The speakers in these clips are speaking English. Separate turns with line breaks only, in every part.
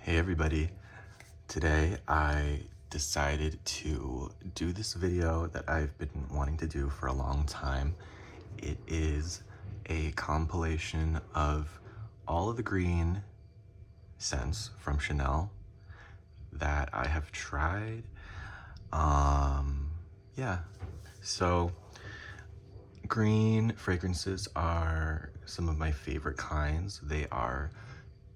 Hey everybody, today I decided to do this video that I've been wanting to do for a long time. It is a compilation of all of the green scents from Chanel that I have tried. Yeah, so green fragrances are some of my favorite kinds. They are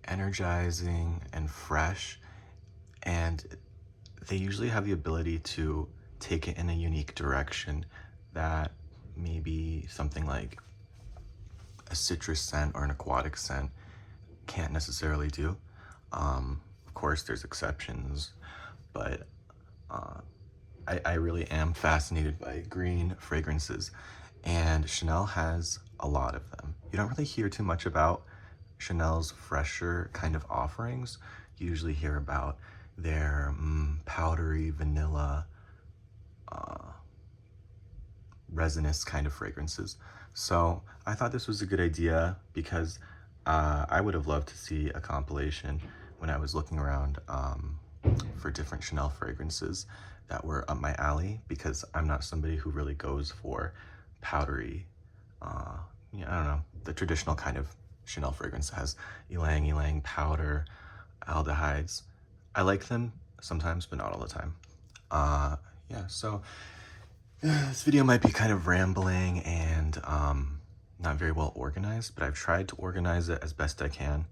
energizing and fresh, and they usually have the ability to take it in a unique direction that maybe something like a citrus scent or an aquatic scent can't necessarily do. Of course, there's exceptions, but I really am fascinated by green fragrances, and Chanel has a lot of them. You don't really hear too much about Chanel's fresher kind of offerings. You usually hear about their powdery vanilla, resinous kind of fragrances. So I thought this was a good idea because I would have loved to see a compilation when I was looking around for different Chanel fragrances that were up my alley, because I'm not somebody who really goes for powdery, I don't know, the traditional kind of Chanel fragrance that has ylang ylang powder, aldehydes. I like them sometimes, but not all the time. Yeah, so this video might be kind of rambling and not very well organized, but I've tried to organize it as best I can,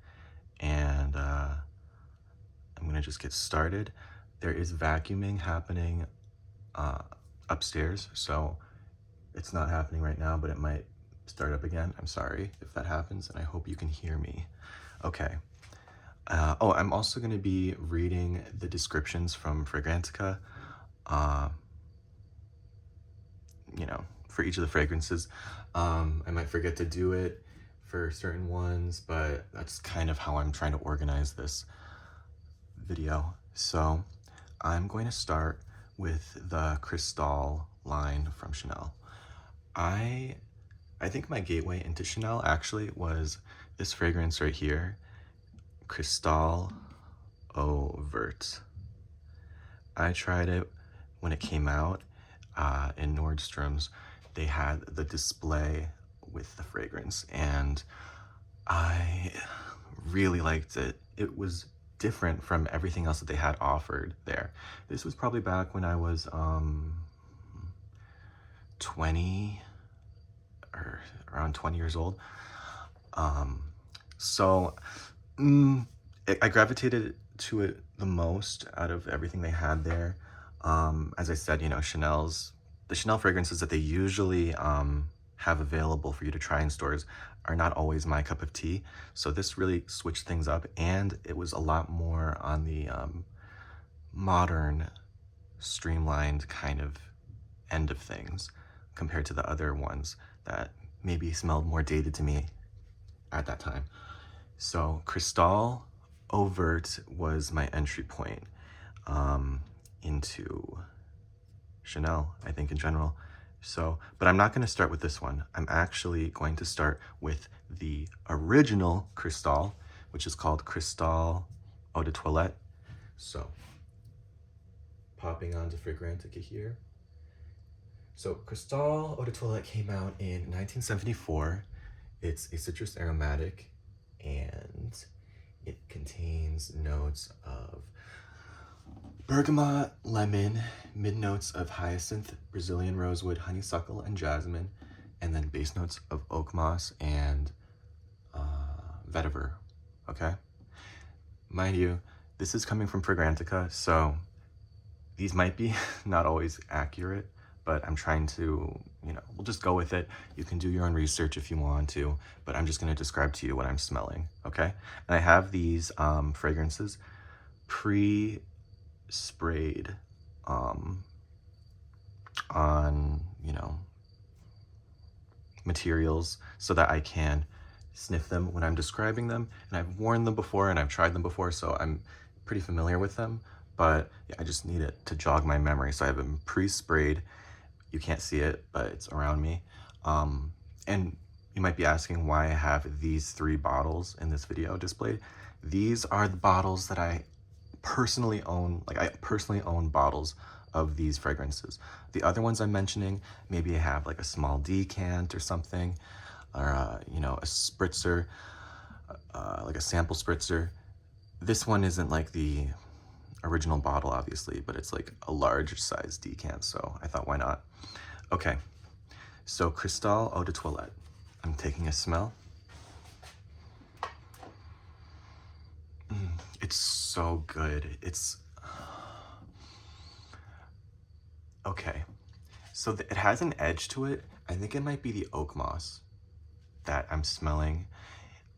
and I'm gonna just get started. There is vacuuming happening upstairs, so it's not happening right now, but it might start up again. I'm sorry if that happens, and I hope you can hear me. Okay. Oh, I'm also going to be reading the descriptions from Fragrantica, for each of the fragrances. I might forget to do it for certain ones, but that's kind of how I'm trying to organize this video. So I'm going to start with the Cristalle line from Chanel. I think my gateway into Chanel actually was this fragrance right here, Cristalle Eau Verte. I tried it when it came out in Nordstrom's. They had the display with the fragrance, and I really liked it. It was different from everything else that they had offered there. This was probably back when I was 20 or around 20 years old. I gravitated to it the most out of everything they had there. As I said, the Chanel fragrances that they usually have available for you to try in stores are not always my cup of tea. So this really switched things up, and it was a lot more on the modern, streamlined kind of end of things compared to the other ones that maybe smelled more dated to me at that time. So Cristalle Eau Verte was my entry point into Chanel, I think, in general. So, but I'm not going to start with this one. I'm actually going to start with the original Cristalle, which is called Cristalle Eau de Toilette. So, popping onto Fragrantica here. So Cristalle Eau de Toilette came out in 1974. It's a citrus aromatic, and it contains notes of bergamot, lemon, mid-notes of hyacinth, Brazilian rosewood, honeysuckle, and jasmine, and then base notes of oak moss and vetiver, okay? Mind you, this is coming from Fragrantica, so these might be not always accurate, but I'm trying to, we'll just go with it. You can do your own research if you want to, but I'm just going to describe to you what I'm smelling, okay? And I have these fragrances pre-sprayed on, materials so that I can sniff them when I'm describing them. And I've worn them before and I've tried them before, so I'm pretty familiar with them. But yeah, I just need it to jog my memory. So I have them pre-sprayed. You can't see it, but it's around me. And You might be asking why I have these 3 bottles in this video displayed. These are the bottles that I personally own. Like, I personally own bottles of these fragrances. The other ones I'm mentioning, maybe I have like a small decant or something, or you know, a spritzer, like a sample spritzer. This one isn't like the original bottle, obviously, but it's like a larger size decant, so I thought, why not? Okay, so Cristalle Eau de Toilette. I'm taking a smell. It's so good. It's okay. So it has an edge to it. I think it might be the oak moss that I'm smelling.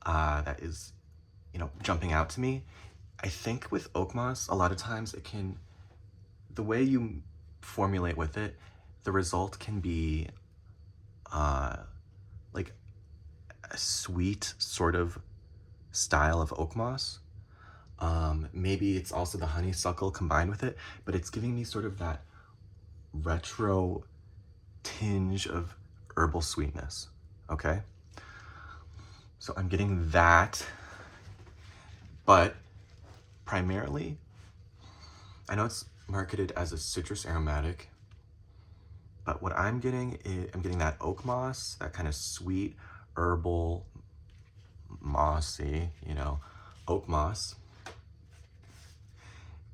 That is, you know, jumping out to me. I think with oak moss, a lot of times it can, the way you formulate with it, the result can be like a sweet sort of style of oak moss. Maybe it's also the honeysuckle combined with it, but it's giving me sort of that retro tinge of herbal sweetness, okay? So I'm getting that, but primarily, I know it's marketed as a citrus aromatic, but what I'm getting is, I'm getting that oak moss, that kind of sweet, herbal, mossy, you know, oak moss.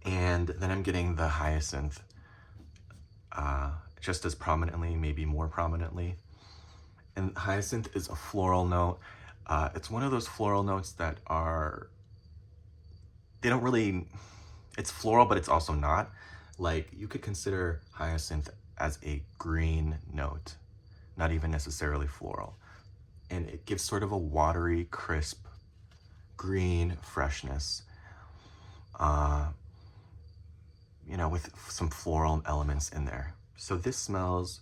And then I'm getting the hyacinth just as prominently, maybe more prominently. And hyacinth is a floral note. It's one of those floral notes that are, they don't really, it's floral, but it's also not. Like, you could consider hyacinth as a green note, not even necessarily floral. And it gives sort of a watery, crisp, green freshness, you know, with some floral elements in there. So this smells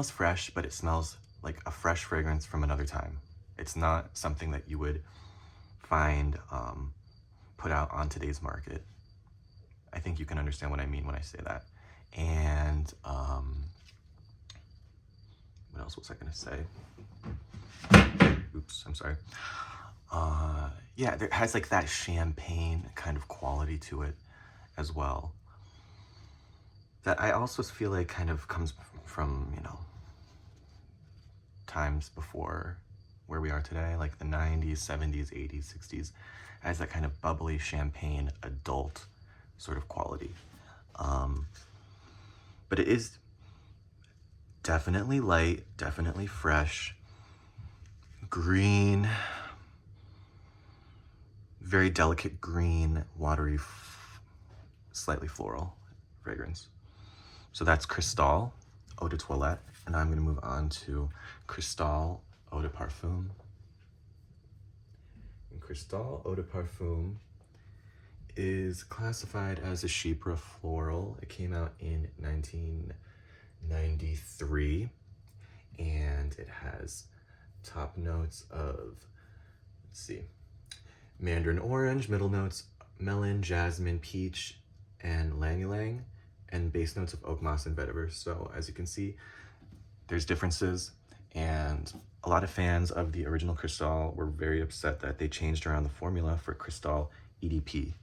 fresh, but it smells like a fresh fragrance from another time. It's not something that you would find put out on today's market. I think you can understand what I mean when I say that. And what else was I gonna say? Oops, I'm sorry. Yeah, it has like that champagne kind of quality to it as well, that I also feel like kind of comes from, you know, times before where we are today, like the 90s, 70s, 80s, 60s, has that kind of bubbly champagne adult sort of quality. But it is definitely light, definitely fresh, green, very delicate green, watery, slightly floral fragrance. So that's Cristalle Eau de Toilette, and I'm gonna move on to Cristalle Eau de Parfum. And Cristalle Eau de Parfum is classified as a Chypre floral. It came out in 1993, and it has top notes of, let's see, mandarin orange, middle notes melon, jasmine, peach, and ylang-ylang, and base notes of oak moss and vetiver. So as you can see, there's differences, and a lot of fans of the original Cristalle were very upset that they changed around the formula for Cristalle EDP.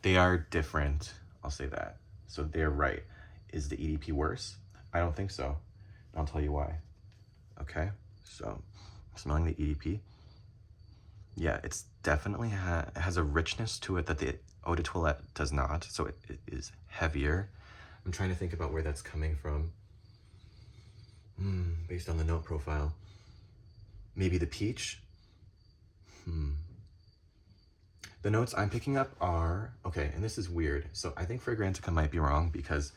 They are different, I'll say that. So they're right. Is the EDP worse? I don't think so. I'll tell you why. Okay, so I'm smelling the EDP. Yeah, it's definitely has a richness to it that the Eau de Toilette does not, so it is heavier. I'm trying to think about where that's coming from. Based on the note profile. Maybe the peach? The notes I'm picking up are, okay, and this is weird. So I think Fragrantica might be wrong because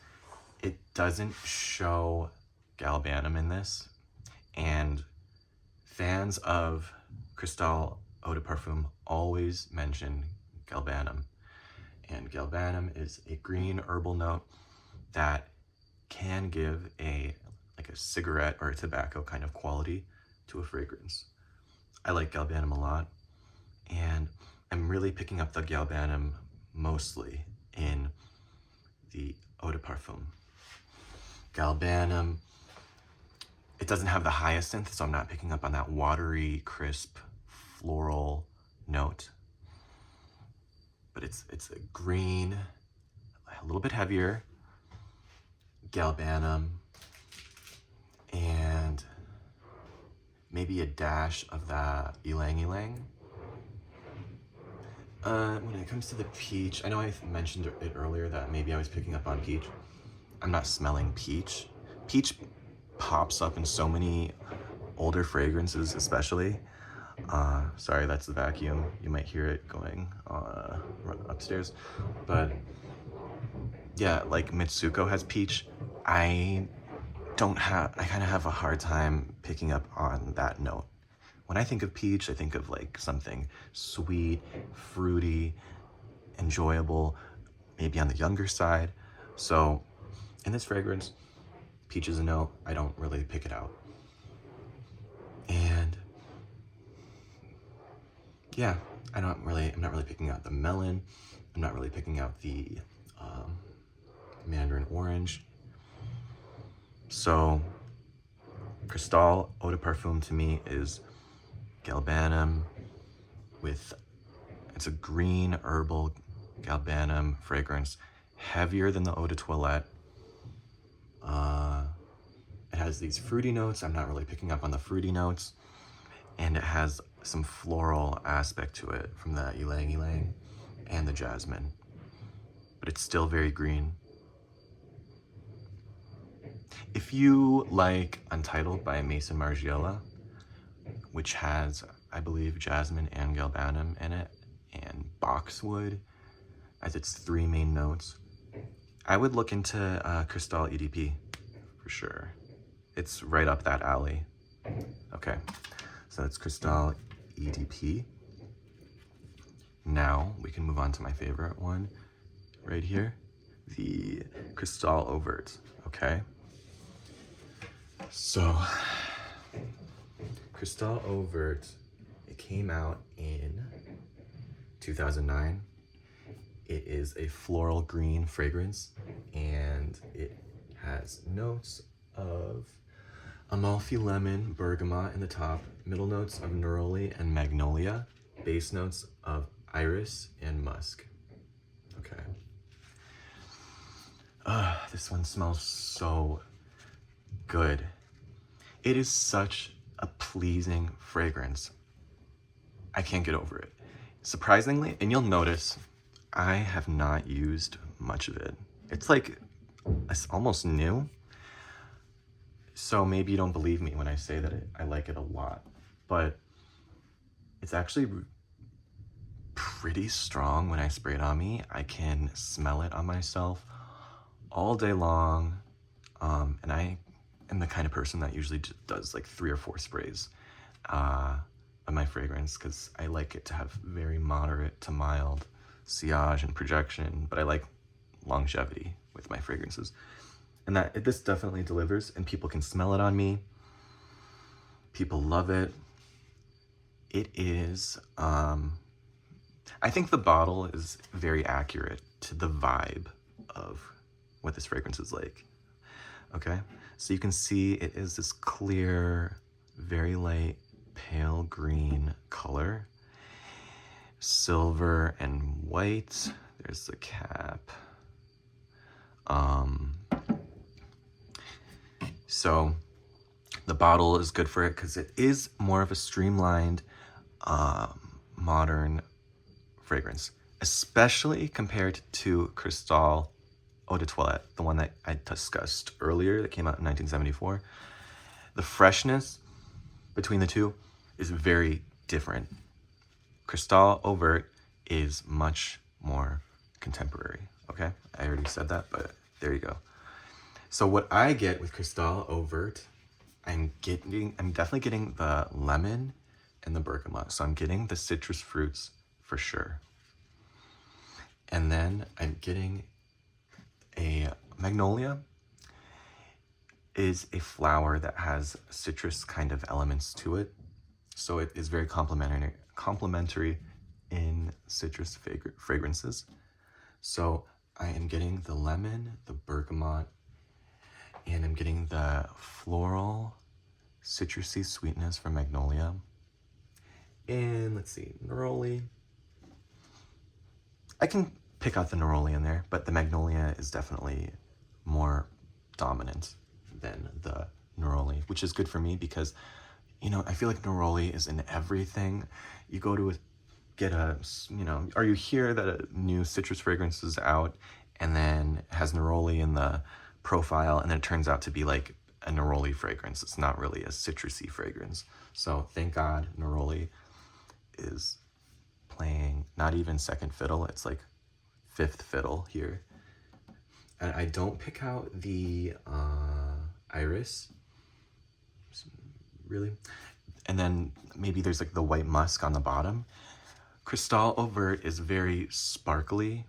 it doesn't show galbanum in this. And fans of Cristalle Eau de Parfum always mention galbanum. And galbanum is a green herbal note that can give like a cigarette or a tobacco kind of quality to a fragrance. I like galbanum a lot, and I'm really picking up the galbanum mostly in the Eau de Parfum. Galbanum, It doesn't have the hyacinth, so I'm not picking up on that watery, crisp, floral note. But it's a green, a little bit heavier, galbanum, and maybe a dash of that ylang ylang. When it comes to the peach, I know I mentioned it earlier that maybe I was picking up on peach. I'm not smelling peach. Peach pops up in so many older fragrances, especially. Sorry, that's the vacuum. You might hear it going upstairs. But yeah, like Mitsuko has peach. I kind of have a hard time picking up on that note. When I think of peach, I think of like something sweet, fruity, enjoyable, maybe on the younger side. So in this fragrance, peach is a note. I don't really pick it out. And yeah, I'm not really picking out the melon. I'm not really picking out the mandarin orange. So Cristalle Eau de Parfum to me is galbanum it's a green herbal galbanum fragrance, heavier than the Eau de Toilette. It has these fruity notes. I'm not really picking up on the fruity notes. And it has some floral aspect to it from the ylang ylang and the jasmine. But it's still very green. If you like Untitled by Maison Margiela, which has, I believe, jasmine and galbanum in it, and boxwood as its three main notes, I would look into Cristalle EDP for sure. It's right up that alley. Okay, so that's Cristalle EDP. Now we can move on to my favorite one right here, the Cristalle Eau Verte. Okay, so Cristalle Eau Verte, it came out in 2009. It is a floral green fragrance, and it has notes of Amalfi lemon, bergamot in the top, middle notes of neroli and magnolia, base notes of iris and musk. Okay. This one smells so good. It is such a pleasing fragrance. I can't get over it. Surprisingly, and you'll notice, I have not used much of it. It's almost new. So maybe you don't believe me when I say that I like it a lot, but it's actually pretty strong when I spray it on me. I can smell it on myself all day long. And I am the kind of person that usually does like 3 or 4 sprays of my fragrance, because I like it to have very moderate to mild sillage and projection, but I like longevity with my fragrances. And this definitely delivers, and people can smell it on me. People love it. It is, I think the bottle is very accurate to the vibe of what this fragrance is like. Okay, so you can see it is this clear, very light, pale green color. Silver and white. There's the cap. So the bottle is good for it because it is more of a streamlined, modern fragrance, especially compared to Cristalle Eau de Toilette, the one that I discussed earlier that came out in 1974. The freshness between the two is very different. Cristalle Eau Verte is much more contemporary. Okay, I already said that, but there you go. So what I get with Cristalle Eau Verte, I'm definitely getting the lemon and the bergamot. So I'm getting the citrus fruits for sure. And then I'm getting a magnolia. Is a flower that has citrus kind of elements to it. So it is very complementary in citrus fragrances. So I am getting the lemon, the bergamot, and I'm getting the floral citrusy sweetness from Magnolia. And let's see, neroli. I can pick out the neroli in there, but the Magnolia is definitely more dominant than the neroli, which is good for me because, you know, I feel like neroli is in everything. You go to get a, you know, or you hear that a new citrus fragrance is out and then has neroli in the profile, and then it turns out to be like a neroli fragrance. It's not really a citrusy fragrance. So thank God neroli is playing not even second fiddle, it's like fifth fiddle here. And I don't pick out the iris, really. And then maybe there's like the white musk on the bottom. Cristalle Eau Verte is very sparkly.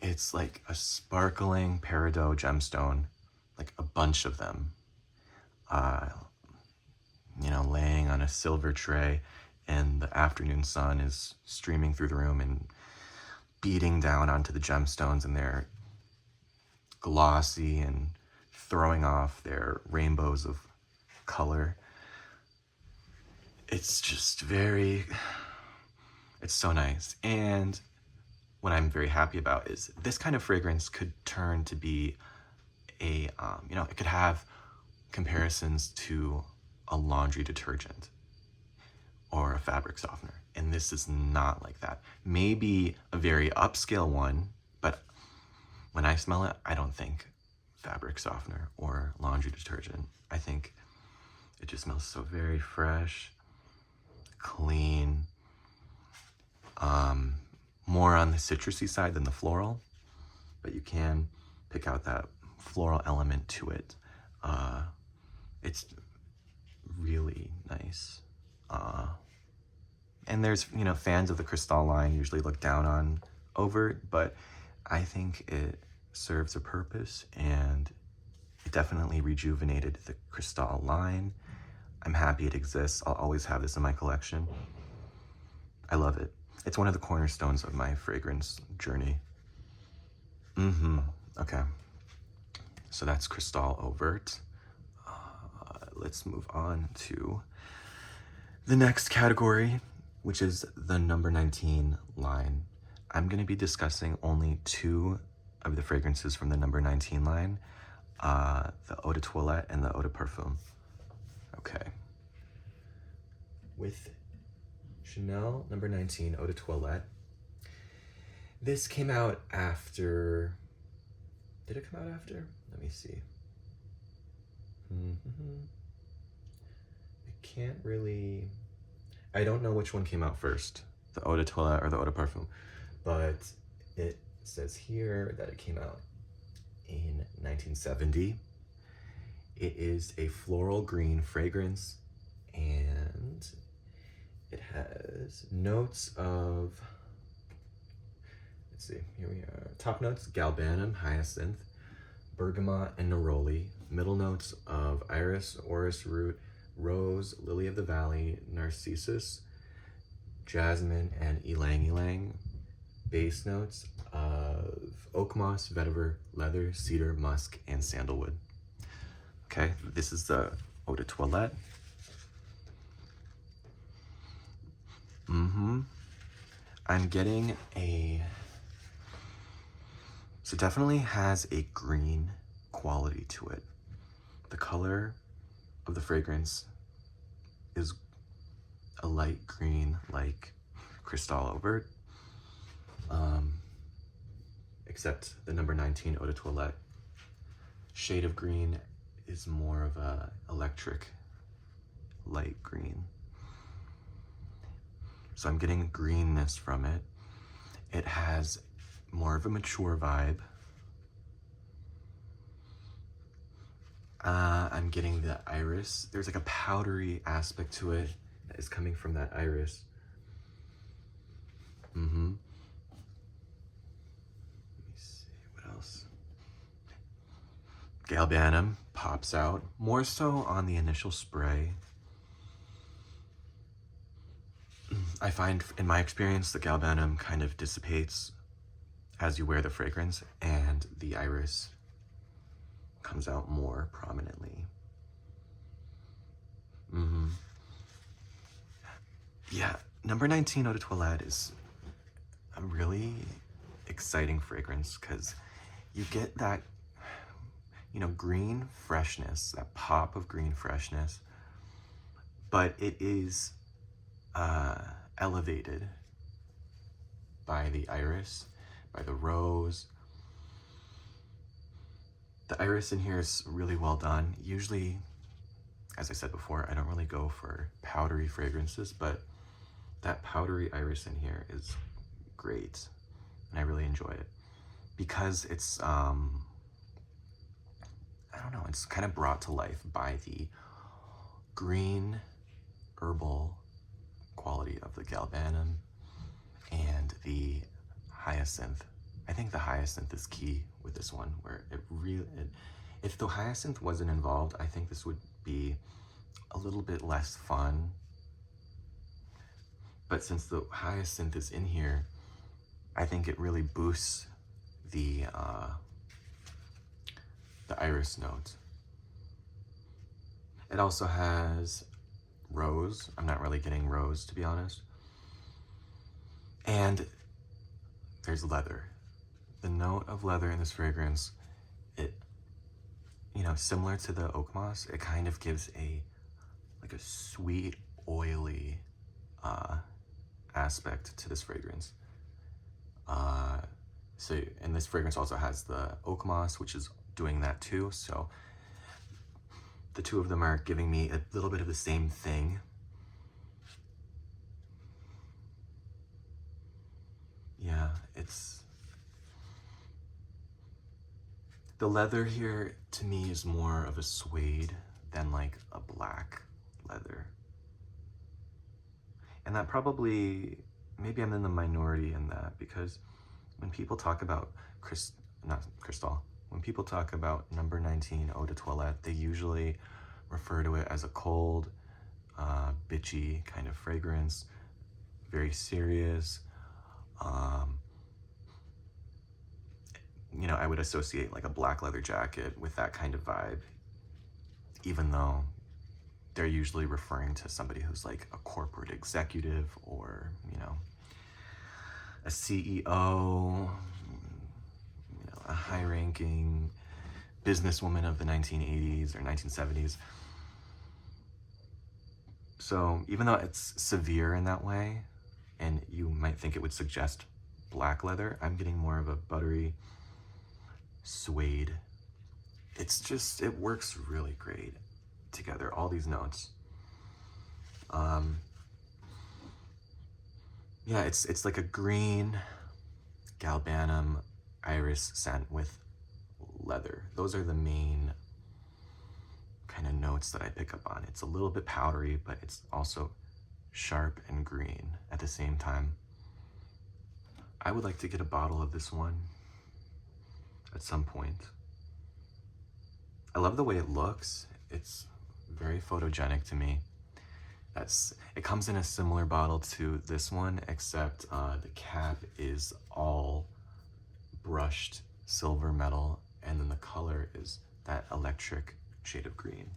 It's like a sparkling peridot gemstone, like a bunch of them, you know, laying on a silver tray, and the afternoon sun is streaming through the room and beating down onto the gemstones, and they're glossy and throwing off their rainbows of color. It's just very, it's so nice. And what I'm very happy about is this kind of fragrance could turn to be a, you know, it could have comparisons to a laundry detergent or a fabric softener. And this is not like that. Maybe a very upscale one, but when I smell it, I don't think fabric softener or laundry detergent. I think it just smells so very fresh, clean, more on the citrusy side than the floral, but you can pick out that floral element to it. It's really nice. And there's, you know, fans of the Cristalle line usually look down on Eau Verte, but I think it serves a purpose, and it definitely rejuvenated the Cristalle line. I'm happy it exists. I'll always have this in my collection. I love it. It's one of the cornerstones of my fragrance journey. Okay. So that's Cristalle Eau Verte. Let's move on to the next category, which is the number 19 line. I'm going to be discussing only two of the fragrances from the number 19 line, the Eau de Toilette and the Eau de Parfum. Okay. With Chanel number 19, Eau de Toilette. This came out after, did it come out after? Let me see. I can't really, I don't know which one came out first, the Eau de Toilette or the Eau de Parfum, but it says here that it came out in 1970. It is a floral green fragrance, and it has notes of, let's see, here we are. Top notes, galbanum, hyacinth, bergamot, and neroli. Middle notes of iris, orris root, rose, lily of the valley, narcissus, jasmine, and ylang ylang. Base notes of oak moss, vetiver, leather, cedar, musk, and sandalwood. Okay, this is the Eau de Toilette. I'm getting a, so definitely has a green quality to it. The color of the fragrance is a light green, like Cristalle Eau Verte, except the number 19 Eau de Toilette shade of green is more of a electric light green. So I'm getting greenness from it. It has more of a mature vibe. I'm getting the iris. There's like a powdery aspect to it that is coming from that iris. Let me see, what else? Galbanum pops out, more so on the initial spray. I find, in my experience, the galbanum kind of dissipates as you wear the fragrance, and the iris comes out more prominently. Yeah, number 19 Eau de Toilette is a really exciting fragrance because you get that, you know, green freshness, that pop of green freshness, but it is elevated by the iris, by the rose. The iris in here is really well done. Usually, as I said before, I don't really go for powdery fragrances, but that powdery iris in here is great, and I really enjoy it because it's I don't know, it's kind of brought to life by the green herbal quality of the galbanum and the hyacinth. I think the hyacinth is key with this one, where if the hyacinth wasn't involved, I think this would be a little bit less fun. But since the hyacinth is in here, I think it really boosts the iris note. It also has rose. I'm not really getting rose, to be honest. And there's leather. The note of leather in this fragrance, it, you know, similar to the oak moss, it kind of gives like a sweet, oily aspect to this fragrance. And this fragrance also has the oak moss, which is doing that too. So the two of them are giving me a little bit of the same thing. Yeah, the leather here to me is more of a suede than like a black leather. And that probably, maybe I'm in the minority in that, because when people talk about when people talk about number 19 Eau de Toilette, they usually refer to it as a cold, bitchy kind of fragrance, very serious. You know, I would associate like a black leather jacket with that kind of vibe, even though they're usually referring to somebody who's like a corporate executive or, you know, a CEO, you know, a high-ranking businesswoman of the 1980s or 1970s. So even though it's severe in that way, and you might think it would suggest black leather, I'm getting more of a buttery suede. It works really great together, all these notes. Yeah, it's like a green galbanum iris scent with leather. Those are the main kind of notes that I pick up on. It's a little bit powdery, but it's also sharp and green at the same time. I would like to get a bottle of this one at some point. I love the way it looks. It's very photogenic to me. It comes in a similar bottle to this one, except the cap is all brushed silver metal, and then the color is that electric shade of green.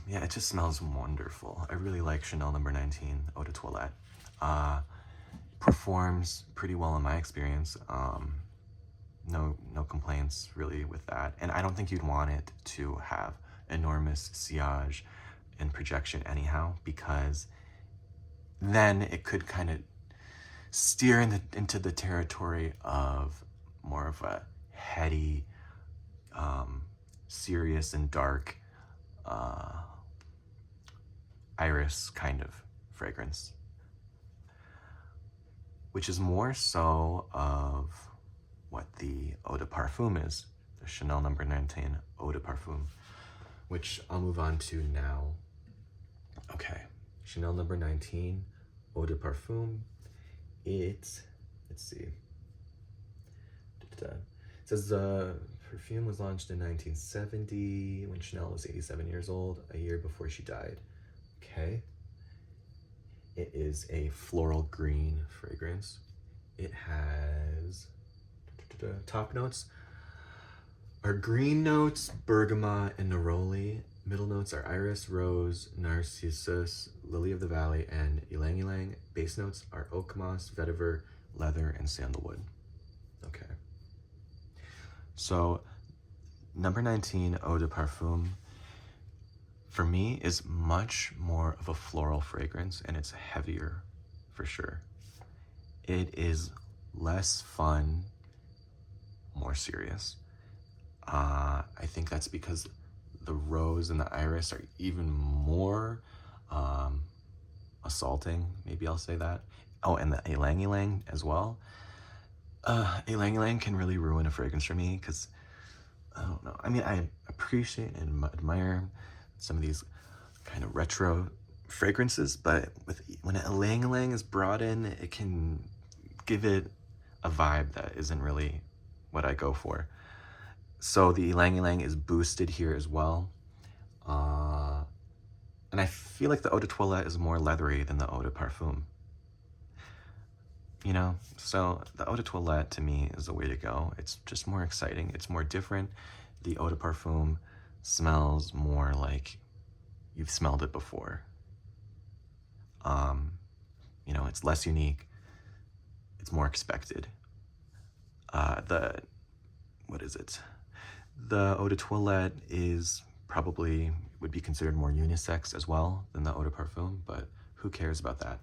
Yeah, it just smells wonderful. I really like Chanel number 19 Eau de Toilette. Performs pretty well in my experience. No complaints really with that. And I don't think you'd want it to have enormous sillage and projection anyhow, because then it could kind of steer into the territory of more of a heady, serious and dark iris kind of fragrance, which is more so of what the Eau de Parfum is, the Chanel number 19 Eau de Parfum, which I'll move on to now. Okay, Chanel number 19 Eau de Parfum. Let's see. It says the perfume was launched in 1970 when Chanel was 87 years old, a year before she died. Okay. It is a floral green fragrance. It has top notes Our green notes, bergamot and neroli. Middle notes are iris, rose, narcissus, lily of the valley, and ylang ylang. Base notes are oak moss, vetiver, leather, and sandalwood. Okay. So, number 19, Eau de Parfum, for me is much more of a floral fragrance, and it's heavier for sure. It is less fun, more serious. I think that's because the rose and the iris are even more assaulting, maybe I'll say that. Oh, and the ylang ylang as well. Ylang ylang can really ruin a fragrance for me because, I don't know. I mean, I appreciate and admire some of these kind of retro fragrances, but when ylang ylang is brought in, it can give it a vibe that isn't really what I go for. So the ylang ylang is boosted here as well. And I feel like the Eau de Toilette is more leathery than the Eau de Parfum. You know, so the Eau de Toilette to me is the way to go. It's just more exciting. It's more different. The Eau de Parfum smells more like you've smelled it before. You know, it's less unique. It's more expected. What is it? The Eau de Toilette is probably would be considered more unisex as well than the Eau de Parfum, but who cares about that?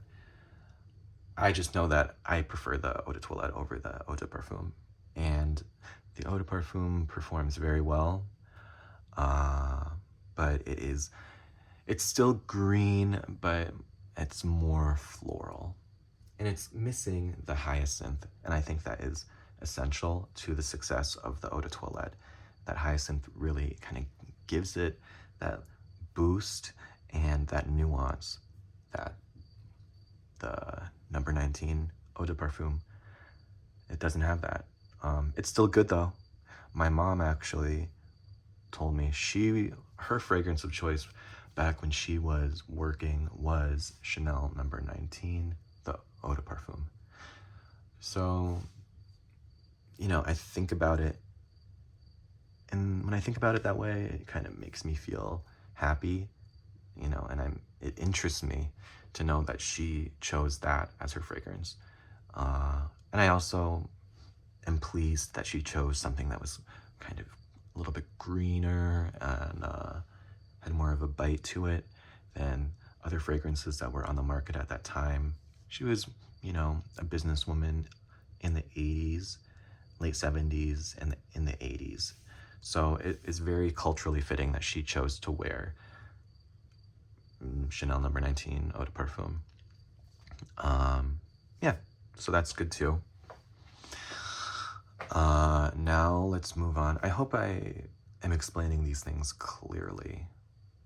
I just know that I prefer the Eau de Toilette over the Eau de Parfum, and the Eau de Parfum performs very well, but it's still green, but it's more floral, and it's missing the hyacinth, and I think that is essential to the success of the Eau de Toilette. That hyacinth really kind of gives it that boost and that nuance that the number 19 Eau de Parfum, it doesn't have that. It's still good though. My mom actually told me her fragrance of choice back when she was working was Chanel number 19, the Eau de Parfum. So, you know, I think about it, and when I think about it that way, it kind of makes me feel happy, you know, and it interests me to know that she chose that as her fragrance. And I also am pleased that she chose something that was kind of a little bit greener and had more of a bite to it than other fragrances that were on the market at that time. She was, you know, a businesswoman in the 80s, late 70s, and in the 80s. So it is very culturally fitting that she chose to wear Chanel number 19 Eau de Parfum. Yeah, so that's good too. Now let's move on. I hope I am explaining these things clearly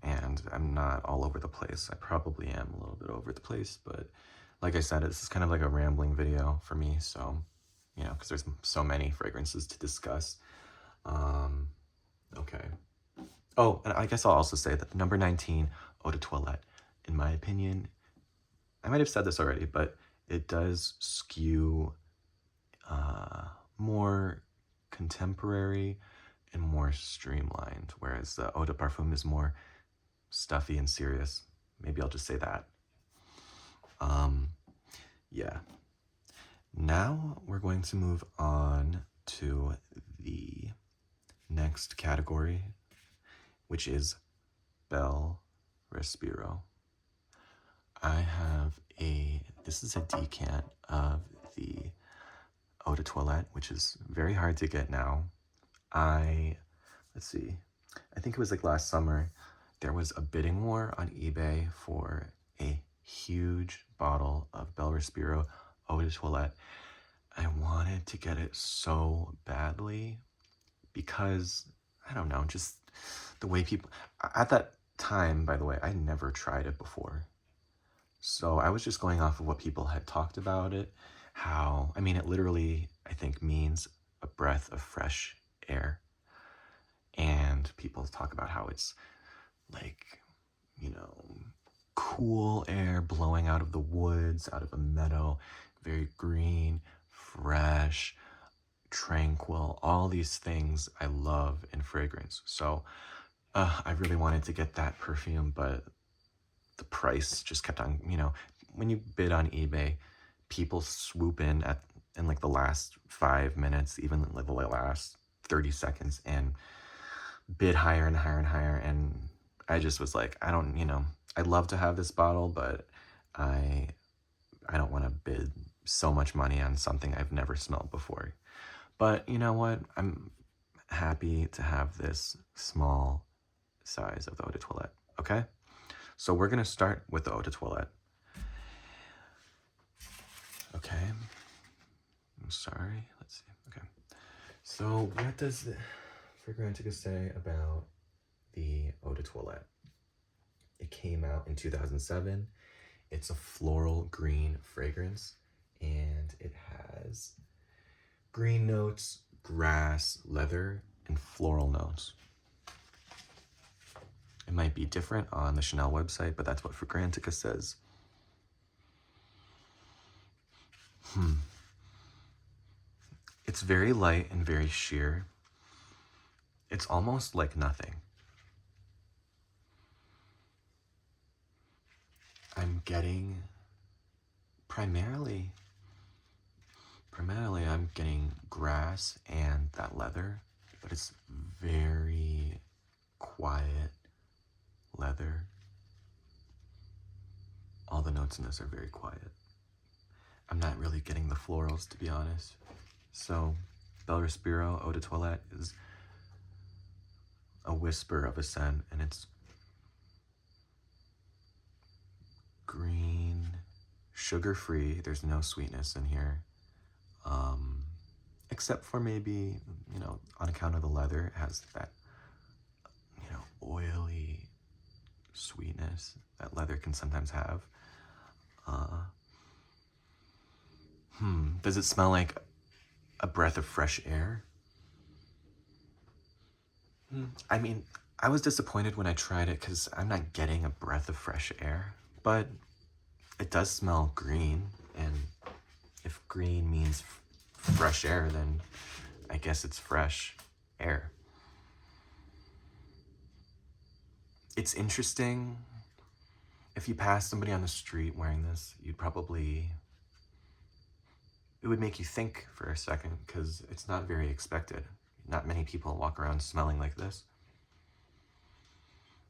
and I'm not all over the place. I probably am a little bit over the place, but like I said, this is kind of like a rambling video for me, so, you know, because there's so many fragrances to discuss. Okay. Oh, and I guess I'll also say that the number 19 Eau de Toilette, in my opinion, I might have said this already, but it does skew more contemporary and more streamlined, whereas the Eau de Parfum is more stuffy and serious. Maybe I'll just say that. Yeah. Now we're going to move on to the next category, which is Bel Respiro. This is a decant of the Eau de Toilette, which is very hard to get now. Let's see, I think it was like last summer, there was a bidding war on eBay for a huge bottle of Bel Respiro Eau de Toilette. I wanted to get it so badly because, I don't know, just the way people, at that time, by the way, I never tried it before. So I was just going off of what people had talked about it, it literally, I think, means a breath of fresh air. And people talk about how it's like, you know, cool air blowing out of the woods, out of a meadow, very green, fresh, tranquil, all these things I love in fragrance. So I really wanted to get that perfume, but the price just kept on, when you bid on eBay, people swoop in like the last 5 minutes, even like the last 30 seconds, and bid higher and higher and higher. And I just was like, I don't, I'd love to have this bottle, but I don't want to bid so much money on something I've never smelled before. But you know what? I'm happy to have this small size of the Eau de Toilette, okay? So we're going to start with the Eau de Toilette. Okay. I'm sorry. Let's see. Okay. So what does the Fragrantica say about the Eau de Toilette? It came out in 2007. It's a floral green fragrance, and it has green notes, grass, leather, and floral notes. It might be different on the Chanel website, but that's what Fragrantica says. It's very light and very sheer. It's almost like nothing. I'm getting primarily I'm getting grass and that leather, but it's very quiet leather. All the notes in this are very quiet. I'm not really getting the florals, to be honest. So Bel Respiro Eau de Toilette is a whisper of a scent, and it's green, sugar-free. There's no sweetness in here, except for maybe, on account of the leather, it has that, oily sweetness that leather can sometimes have. Does it smell like a breath of fresh air? I mean, I was disappointed when I tried it because I'm not getting a breath of fresh air, but it does smell green, and if green means fresh air, then I guess it's fresh air. It's interesting. If you pass somebody on the street wearing this, it would make you think for a second, because it's not very expected. Not many people walk around smelling like this.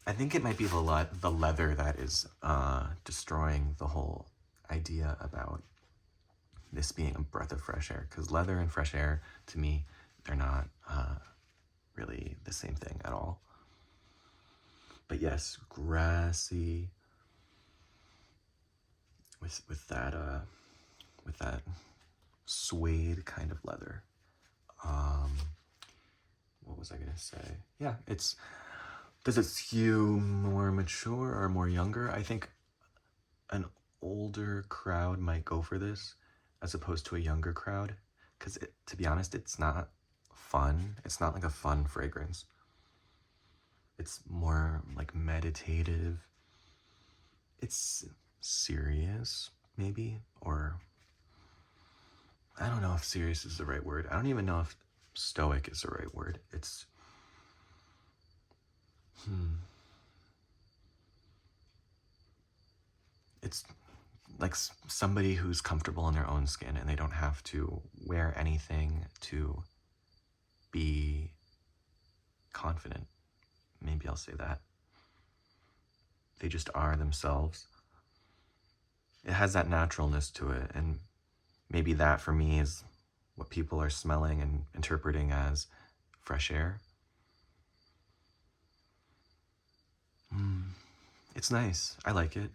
I think it might be the leather that is destroying the whole idea about this being a breath of fresh air, because leather and fresh air, to me, they're not really the same thing at all. But yes, grassy with that suede kind of leather. What was I gonna say? Yeah, does it skew more mature or more younger? I think an older crowd might go for this as opposed to a younger crowd, because to be honest, it's not fun. It's not like a fun fragrance. It's more like meditative. It's serious, maybe, or I don't know if serious is the right word. I don't even know if stoic is the right word. It's like somebody who's comfortable in their own skin, and they don't have to wear anything to be confident. Maybe I'll say that. They just are themselves. It has that naturalness to it, and maybe that for me is what people are smelling and interpreting as fresh air. It's nice. I like it.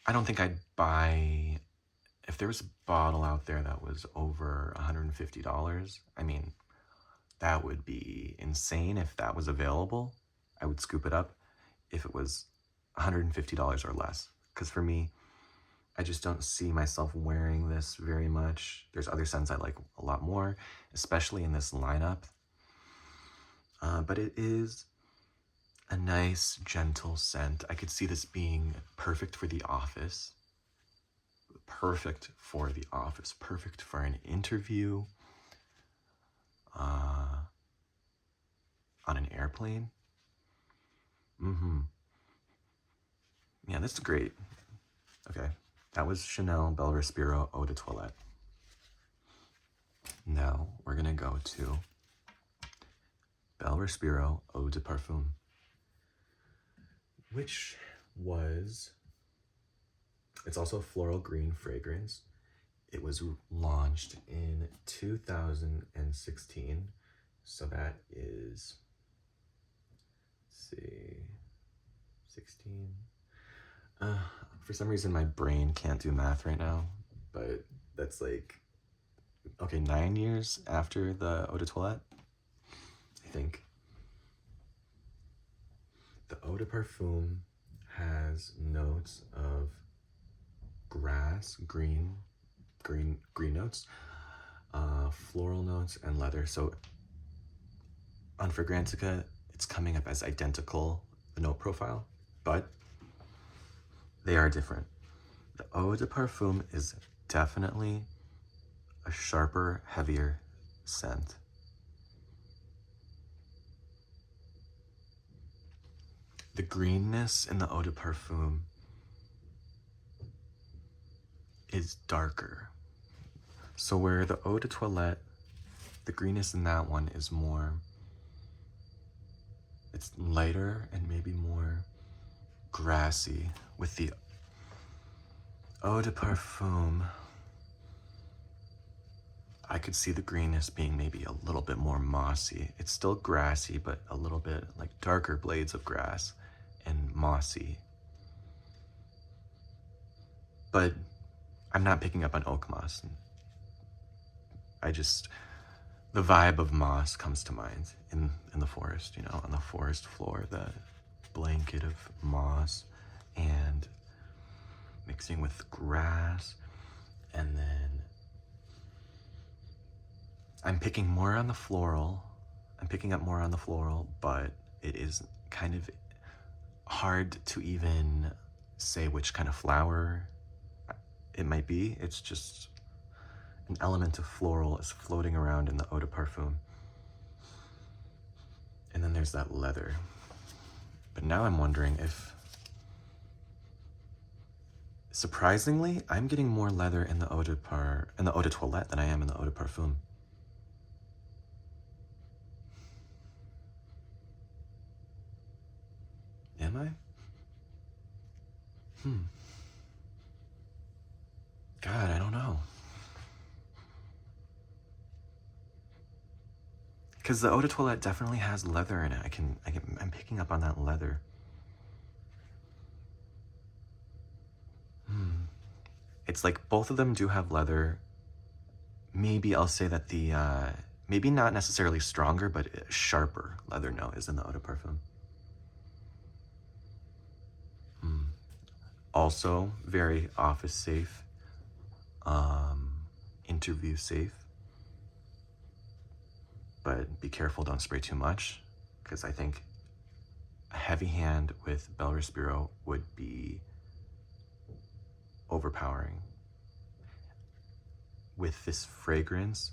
I don't think I'd buy, if there was a bottle out there that was over $150, I mean, that would be insane. If that was available, I would scoop it up if it was $150 or less. Because for me, I just don't see myself wearing this very much. There's other scents I like a lot more, especially in this lineup. But it is a nice, gentle scent. I could see this being perfect for the office. Perfect for the office. Perfect for an interview. on an airplane. Yeah, that's great. Okay, that was Chanel Bel Respiro Eau de Toilette. Now we're gonna go to Bel Respiro Eau de Parfum, which was, it's also a floral green fragrance. It was launched in 2016, so that is, let's see, 16. For some reason my brain can't do math right now, but that's like, okay, 9 years after the Eau de Toilette, I think. The Eau de Parfum has notes of grass, green notes, floral notes, and leather. So on Fragrantica, it's coming up as identical, the note profile, but they are different. The Eau de Parfum is definitely a sharper, heavier scent. The greenness in the Eau de Parfum is darker. So where the Eau de Toilette, the greenness in that one is more, it's lighter and maybe more grassy. With the Eau de Parfum, I could see the greenness being maybe a little bit more mossy. It's still grassy, but a little bit like darker blades of grass and mossy. But I'm not picking up on oak moss. The vibe of moss comes to mind in the forest, you know, on the forest floor, the blanket of moss and mixing with grass. And then I'm picking more on the floral. I'm picking up more on the floral, but it is kind of hard to even say which kind of flower it might be. It's just an element of floral is floating around in the Eau de Parfum. And then there's that leather. But now I'm wondering if, surprisingly, I'm getting more leather in the Eau de Toilette than I am in the Eau de Parfum. Am I? God, I don't know. Because the Eau de Toilette definitely has leather in it. I'm picking up on that leather. It's like both of them do have leather. Maybe I'll say that the, maybe not necessarily stronger, but sharper leather note is in the Eau de Parfum. Also very office safe, interview safe. But be careful, don't spray too much, because I think a heavy hand with Bel Respiro would be overpowering. With this fragrance,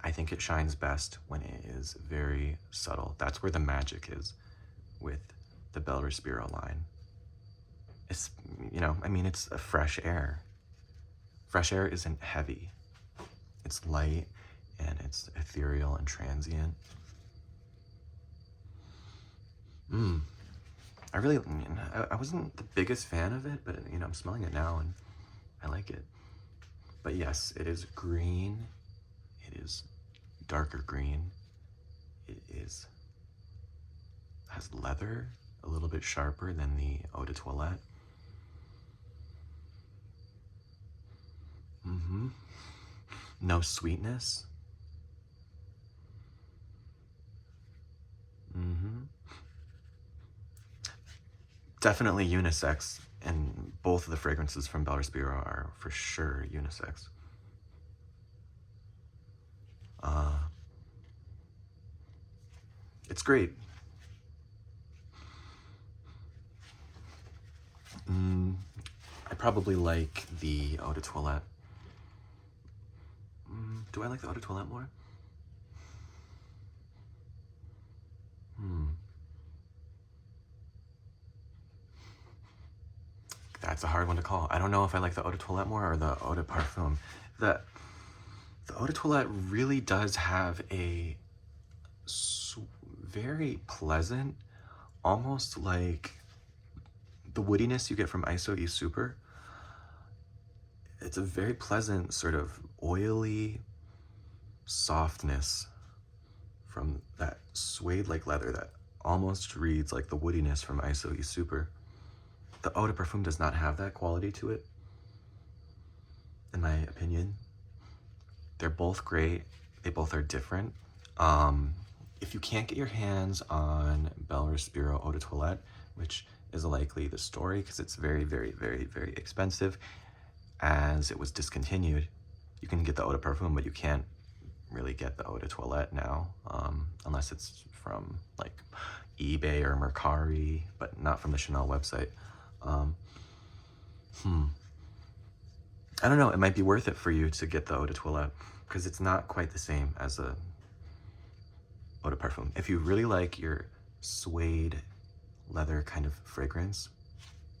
I think it shines best when it is very subtle. That's where the magic is with the Bel Respiro line. It's, you know, I mean, it's a fresh air. Fresh air isn't heavy. It's light and it's ethereal and transient. I wasn't the biggest fan of it, but you know, I'm smelling it now and I like it. But yes, it is green. It is darker green. It has leather, a little bit sharper than the Eau de Toilette. No sweetness. Definitely unisex, and both of the fragrances from Bel Respiro are for sure unisex. It's great. I probably like the Eau de Toilette. Do I like the Eau de Toilette more? That's a hard one to call. I don't know if I like the Eau de Toilette more or the Eau de Parfum. The Eau de Toilette really does have a very pleasant, almost like the woodiness you get from ISO E Super. It's a very pleasant sort of oily softness from that suede-like leather that almost reads like the woodiness from ISO E Super. The Eau de Parfum does not have that quality to it, in my opinion. They're both great. They both are different. If you can't get your hands on Bel Respiro Eau de Toilette, which is likely the story because it's very, very, very, very expensive, as it was discontinued, you can get the Eau de Parfum, but you can't really get the Eau de Toilette now, unless it's from like eBay or Mercari, but not from the Chanel website. I don't know, it might be worth it for you to get the Eau de Toilette because it's not quite the same as a Eau de Parfum. If you really like your suede leather kind of fragrance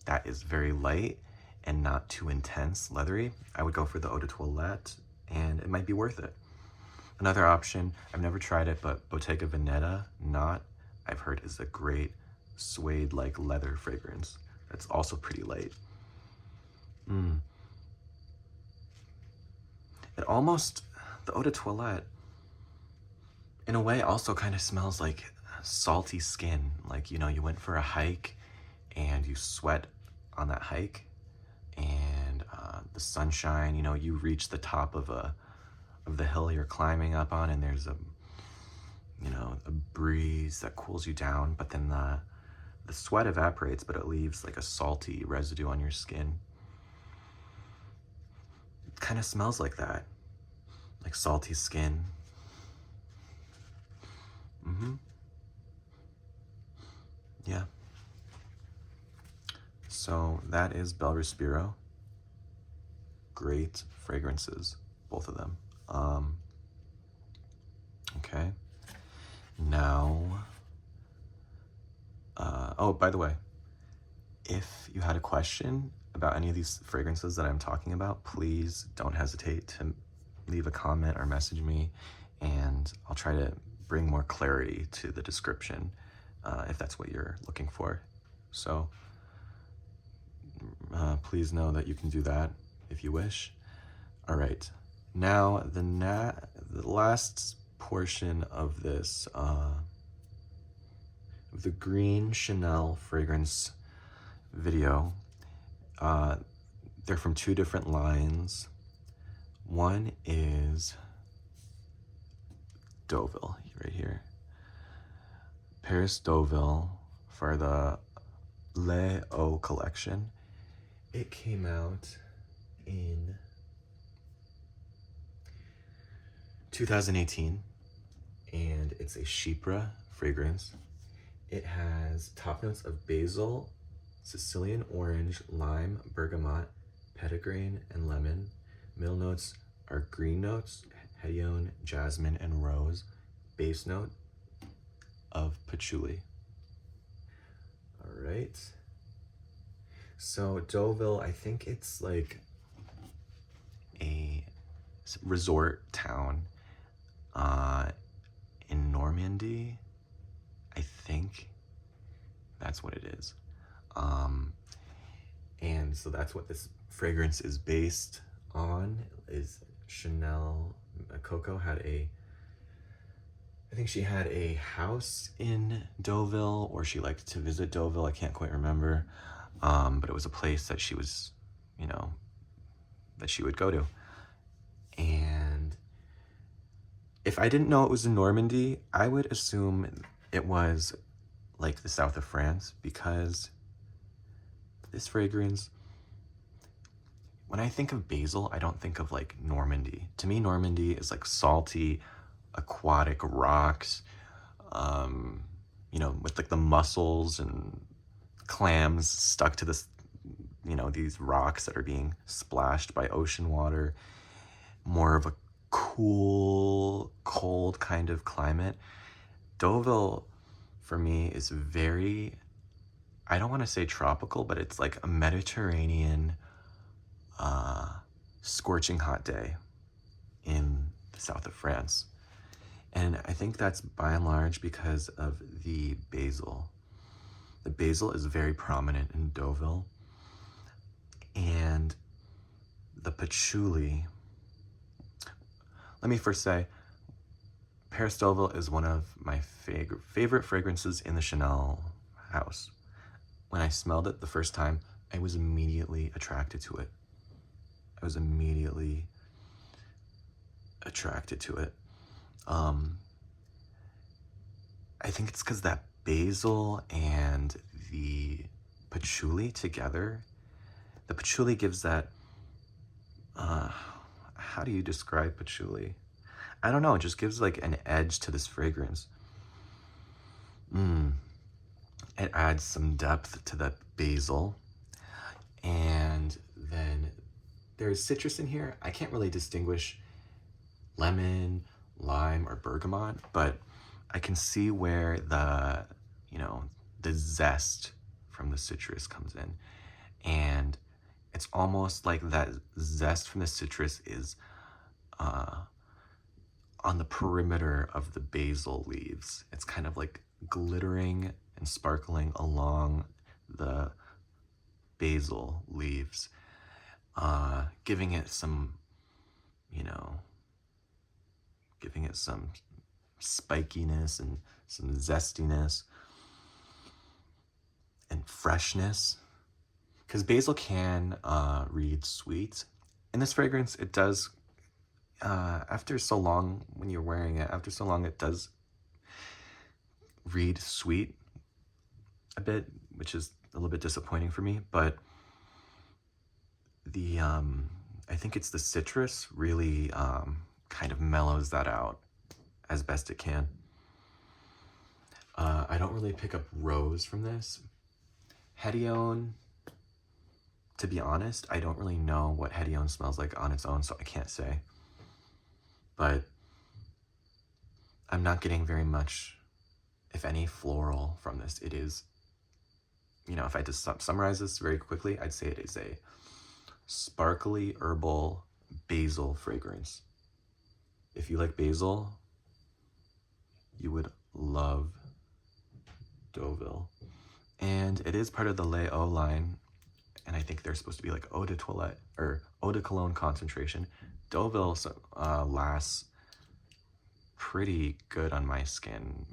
that is very light and not too intense leathery, I would go for the Eau de Toilette, and it might be worth it. Another option, I've never tried it, but Bottega Veneta I've heard is a great suede-like leather fragrance. That's also pretty light. It almost, the Eau de Toilette, in a way, also kind of smells like salty skin. Like, you know, you went for a hike and you sweat on that hike, and the sunshine, you know, you reach the top of the hill you're climbing up on, and there's a breeze that cools you down, but then the sweat evaporates, but it leaves like a salty residue on your skin. It kind of smells like that, like salty skin. Yeah. So that is Bel Respiro. Great fragrances, both of them. Okay. Now, oh, by the way, if you had a question about any of these fragrances that I'm talking about, please don't hesitate to leave a comment or message me, and I'll try to bring more clarity to the description if that's what you're looking for. So please know that you can do that if you wish. All right, now the last portion of this, the green Chanel fragrance video, they're from two different lines. One is Deauville, right here. Paris-Deauville for the Les Eaux collection. It came out in 2018, and it's a Chypre fragrance. It has top notes of basil, Sicilian orange, lime, bergamot, petitgrain, and lemon. Middle notes are green notes, hedione, jasmine, and rose. Base note of patchouli. All right. So Deauville, I think it's like a resort town in Normandy. I think that's what it is. And so that's what this fragrance is based on, is Chanel. Coco had I think she had a house in Deauville, or she liked to visit Deauville, I can't quite remember. But it was a place that she was, that she would go to. And if I didn't know it was in Normandy, I would assume it was like the south of France, because this fragrance, when I think of basil, I don't think of like Normandy. To me, Normandy is like salty, aquatic rocks, with like the mussels and clams stuck to this, these rocks that are being splashed by ocean water. More of a cool, cold kind of climate. Deauville, for me, is very, I don't want to say tropical, but it's like a Mediterranean scorching hot day in the south of France. And I think that's by and large because of the basil. The basil is very prominent in Deauville. And the patchouli, let me first say, Paris-Deauville is one of my favorite fragrances in the Chanel house. When I smelled it the first time, I was immediately attracted to it. I was immediately attracted to it. I think it's because that basil and the patchouli together, the patchouli gives that, how do you describe patchouli? I don't know, it just gives like an edge to this fragrance. It adds some depth to that basil. And then there's citrus in here. I can't really distinguish lemon, lime, or bergamot, but I can see where the, the zest from the citrus comes in. And it's almost like that zest from the citrus is on the perimeter of the basil leaves. It's kind of like glittering and sparkling along the basil leaves, giving it some, giving it some spikiness and some zestiness and freshness. Because basil can read sweet. In this fragrance, it does, after so long, when you're wearing it, after so long, it does read sweet a bit, which is a little bit disappointing for me. But the, I think it's the citrus really kind of mellows that out as best it can. I don't really pick up rose from this. Hedione, to be honest, I don't really know what Hedione smells like on its own, so I can't say. But I'm not getting very much, if any, floral from this. It is, if I had to summarize this very quickly, I'd say it is a sparkly herbal basil fragrance. If you like basil, you would love Deauville. And it is part of the Les Eaux line, and I think they're supposed to be like eau de toilette or eau de cologne concentration. Deauville lasts pretty good on my skin,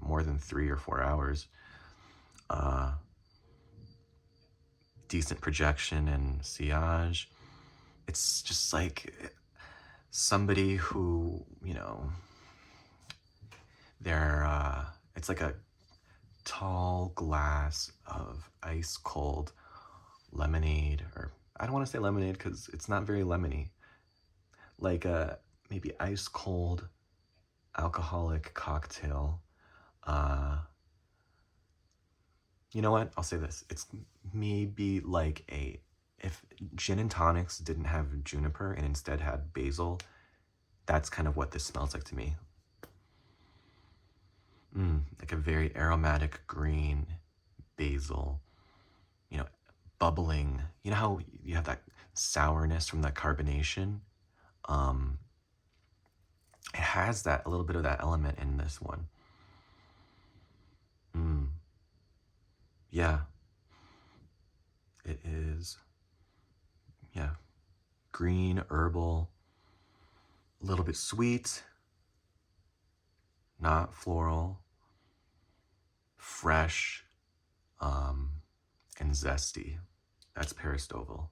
more than 3 or 4 hours. Decent projection and sillage. It's just like somebody who, it's like a tall glass of ice cold lemonade, or I don't want to say lemonade because it's not very lemony. Like a maybe ice cold alcoholic cocktail. You know what? I'll say this. It's maybe like if gin and tonics didn't have juniper and instead had basil, that's kind of what this smells like to me. Like a very aromatic green basil, bubbling. You know how you have that sourness from that carbonation? It has a little bit of that element in this one. Yeah. It is, green, herbal, a little bit sweet, not floral, fresh, and zesty. That's Paris-Deauville.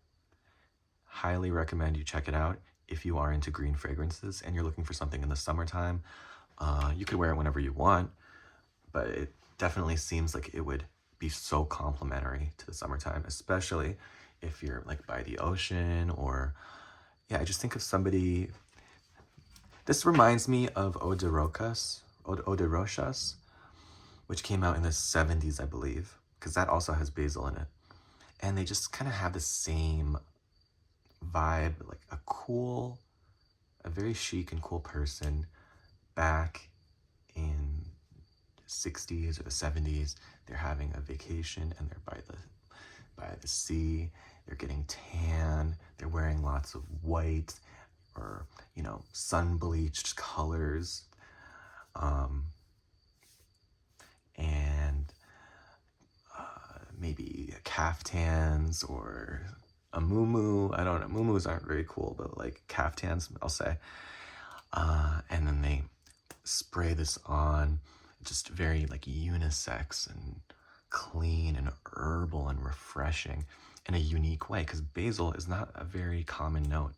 Highly recommend you check it out if you are into green fragrances and you're looking for something in the summertime. You could wear it whenever you want, but it definitely seems like it would be so complimentary to the summertime, especially if you're like by the ocean or, I just think of somebody. This reminds me of Eau de Rochas, which came out in the 70s, I believe, because that also has basil in it. And they just kind of have the same vibe, like a very chic and cool person back in 60s or the 70s. They're having a vacation and they're by the sea. They're getting tan. They're wearing lots of white or, you know, sun-bleached colors. And maybe caftans or a muumuu. I don't know. Muumuus aren't very cool, but like caftans, I'll say. And then they spray this on, just very like unisex and clean and herbal and refreshing in a unique way, because basil is not a very common note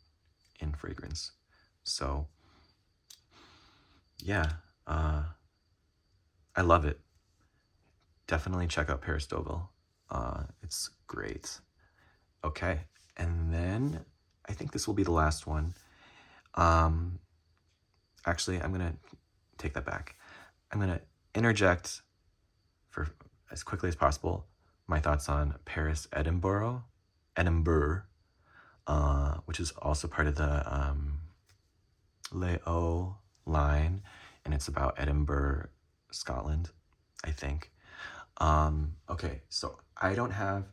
in fragrance. So yeah, I love it. Definitely check out Paris-Deauville. It's great. Okay, and then I think this will be the last one. Actually, I'm gonna take that back. I'm gonna interject for as quickly as possible my thoughts on Edimbourg, which is also part of the L'Eau line, and it's about Edinburgh, Scotland, I think. Okay, so I don't have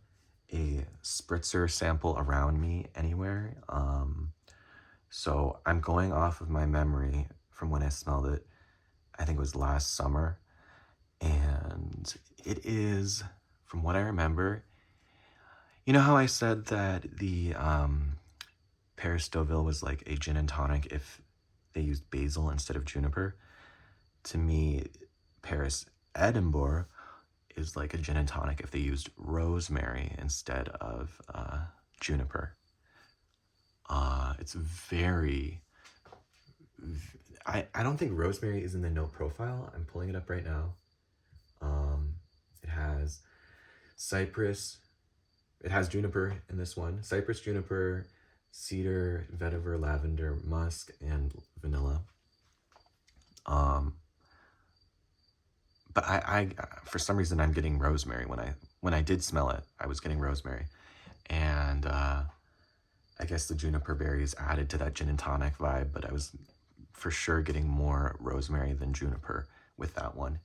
a spritzer sample around me anywhere, so I'm going off of my memory from when I smelled it. I think it was last summer, and it is, from what I remember, you know how I said that the Paris-Deauville was like a gin and tonic if they used basil instead of juniper? To me, Edinbourg is like a gin and tonic if they used rosemary instead of juniper. It's very, I don't think rosemary is in the note profile. I'm pulling it up right now. It has cypress, it has juniper in this one. Cypress, juniper, cedar, vetiver, lavender, musk, and vanilla. But I for some reason I'm getting rosemary when I did smell it. I was getting rosemary, and I guess the juniper berries added to that gin and tonic vibe. But I was for sure getting more rosemary than juniper with that one.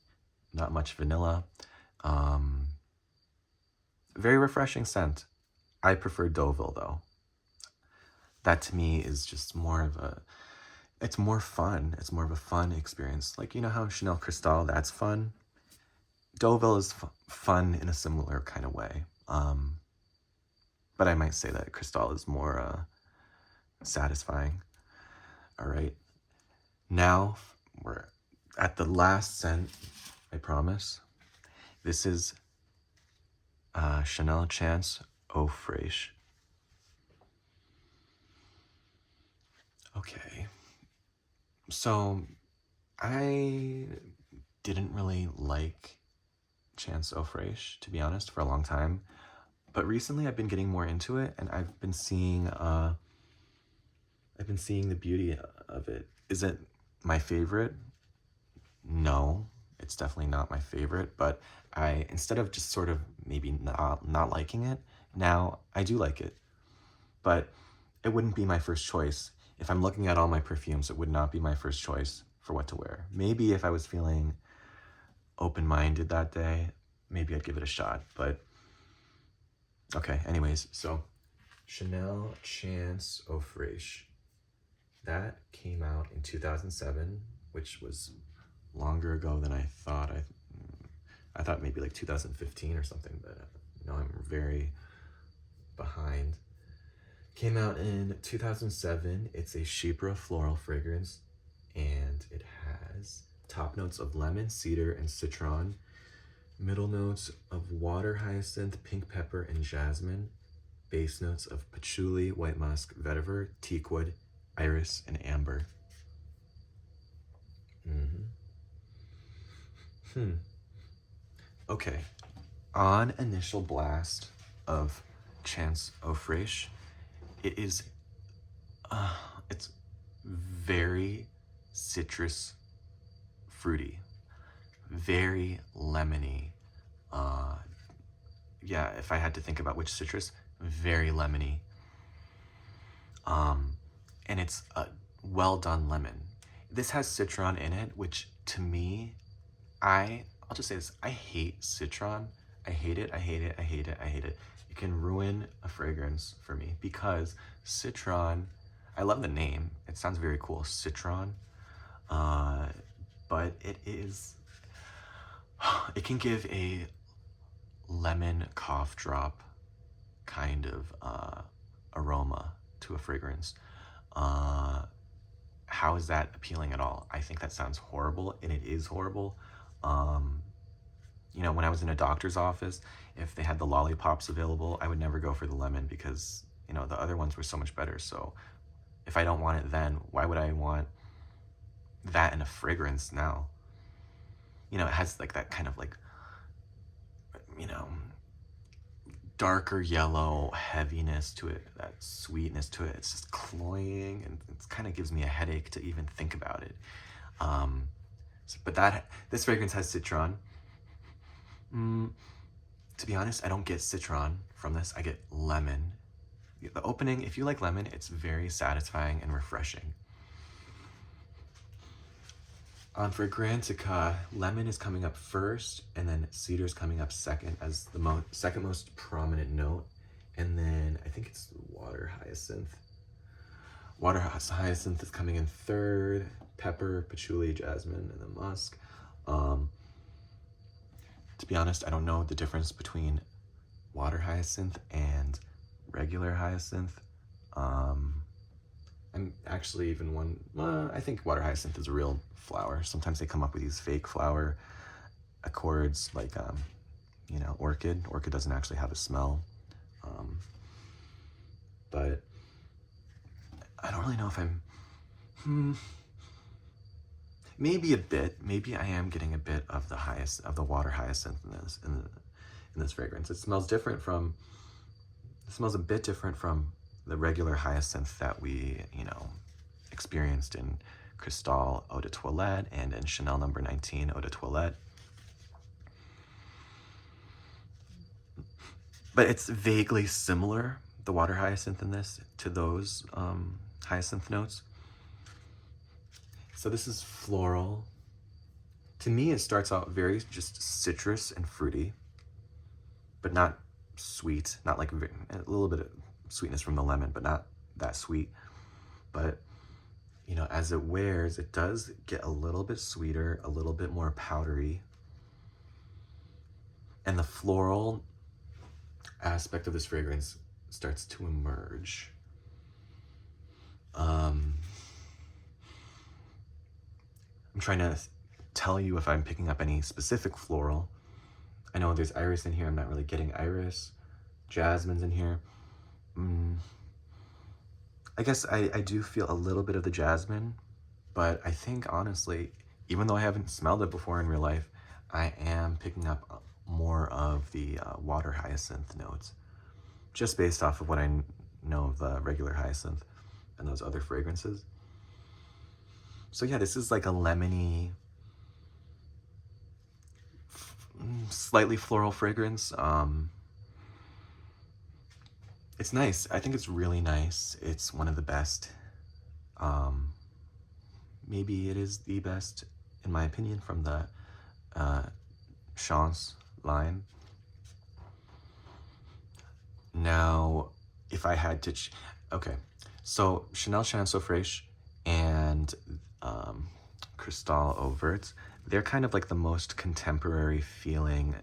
Not much vanilla. Very refreshing scent. I prefer Deauville though. That to me is just more of a, it's more fun. It's more of a fun experience. Like, you know how Chanel Cristalle, that's fun? Deauville is fun in a similar kind of way. But I might say that Cristalle is more satisfying. All right. Now we're at the last scent, I promise. This is Chanel Chance Eau Fraiche. Okay. So I didn't really like Chance Eau Fraiche, to be honest, for a long time. But recently I've been getting more into it, and I've been seeing the beauty of it. Is it my favorite? No, it's definitely not my favorite, but instead of just sort of maybe not liking it, now I do like it. But it wouldn't be my first choice. If I'm looking at all my perfumes, it would not be my first choice for what to wear. Maybe if I was feeling open-minded that day, maybe I'd give it a shot, but okay, anyways, so Chanel Chance Eau Fraiche. That came out in 2007, which was longer ago than I thought. I thought maybe like 2015 or something, but no, I'm very behind. Came out in 2007. It's a chypre floral fragrance, and it has top notes of lemon, cedar, and citron, middle notes of water hyacinth, pink pepper, and jasmine, base notes of patchouli, white musk, vetiver, teakwood, iris, and amber. Okay, on initial blast of Chance Eau Fraiche, it is, it's very citrus fruity, very lemony. Yeah, if I had to think about which citrus, very lemony. And it's a well done lemon. This has citron in it, which to me, I I'll just say this. I hate citron. I hate it. I hate it. I hate it. I hate it. It can ruin a fragrance for me because citron, I love the name. It sounds very cool, citron. But it can give a lemon cough drop kind of aroma to a fragrance. How is that appealing at all? I think that sounds horrible, and it is horrible. You know, when I was in a doctor's office, if they had the lollipops available, I would never go for the lemon because, you know, the other ones were so much better. So if I don't want it then, why would I want that in a fragrance now? You know, it has like that kind of like, you know, darker yellow heaviness to it, that sweetness to it. It's just cloying, and it kind of gives me a headache to even think about it. But this fragrance has citron. To be honest, I don't get citron from this. I get lemon. The opening, if you like lemon, it's very satisfying and refreshing. On Fragrantica, lemon is coming up first, and then cedar's coming up second as the second most prominent note. And then I think it's water hyacinth. Water hyacinth is coming in third, pepper, patchouli, jasmine, and then musk. To be honest, I don't know the difference between water hyacinth and regular hyacinth. I'm actually even I think water hyacinth is a real flower. Sometimes they come up with these fake flower accords, like, you know, orchid. Orchid doesn't actually have a smell. But I don't really know if maybe a bit. Maybe I am getting a bit of the water hyacinth in this fragrance. It smells a bit different from the regular hyacinth that we, you know, experienced in Cristalle Eau de Toilette and in Chanel No. 19 Eau de Toilette. But it's vaguely similar, the water hyacinth in this, to those hyacinth notes. So this is floral. To me, it starts out very just citrus and fruity, but not sweet, not like a little bit of sweetness from the lemon, but not that sweet. But, you know, as it wears, it does get a little bit sweeter, a little bit more powdery. And the floral aspect of this fragrance starts to emerge. I'm trying to tell you if I'm picking up any specific floral. I know there's iris in here. I'm not really getting iris. Jasmine's in here. I guess I do feel a little bit of the jasmine, but I think honestly, even though I haven't smelled it before in real life, I am picking up more of the water hyacinth notes, just based off of what I know of the regular hyacinth and those other fragrances. So yeah, this is like a lemony, slightly floral fragrance. It's nice. I think it's really nice. It's one of the best. Maybe it is the best, in my opinion, from the Chance line. Now, if I had to... okay, so Chanel Chanson Fraiche and Cristalle Eau Verte, they're kind of like the most contemporary feeling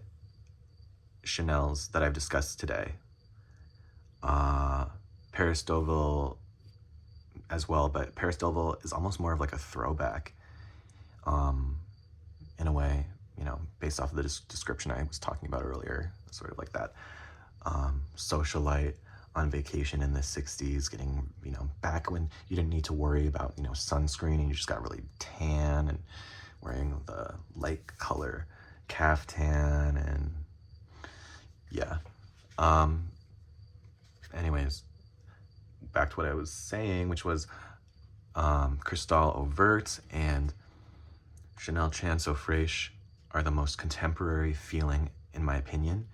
Chanels that I've discussed today. Paris-Deauville as well, but Paris-Deauville is almost more of like a throwback in a way, you know, based off of the description I was talking about earlier, sort of like that socialite on vacation in the 60s, getting, you know, back when you didn't need to worry about, you know, sunscreen, and you just got really tan, and wearing the light color caftan, and yeah. Anyways, back to what I was saying, which was Cristalle Eau Verte and Chanel Chanson Fraiche are the most contemporary feeling, in my opinion.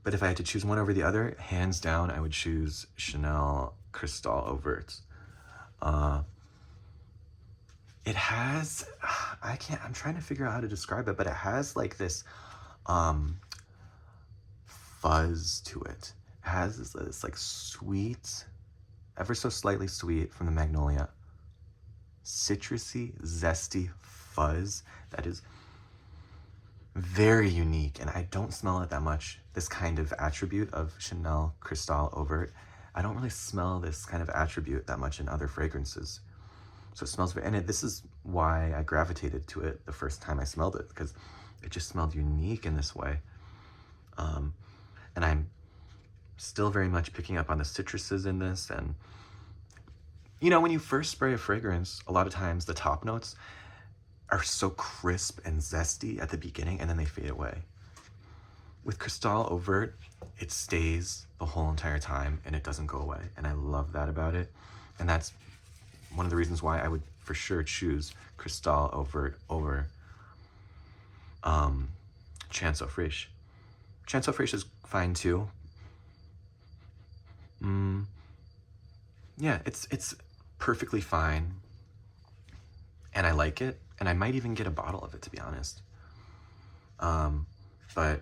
But if I had to choose one over the other, hands down, I would choose Chanel Cristalle Eau Verte. It has, I'm trying to figure out how to describe it, but it has like this fuzz to it. It has this like sweet, ever so slightly sweet from the Magnolia, citrusy, zesty fuzz that is very unique, and I don't smell it that much. This kind of attribute of Chanel Cristalle Eau Verte, I don't really smell this kind of attribute that much in other fragrances. So it smells very, and this is why I gravitated to it the first time I smelled it, because it just smelled unique in this way. And I'm still very much picking up on the citruses in this. And you know, when you first spray a fragrance, a lot of times the top notes are so crisp and zesty at the beginning, and then they fade away. With Cristalle Eau Verte, it stays the whole entire time and it doesn't go away. And I love that about it. And that's one of the reasons why I would for sure choose Cristalle Eau Verte over Chance Fraiche. Chance Fraiche is fine too. Yeah, it's perfectly fine. And I like it. And I might even get a bottle of it, to be honest. But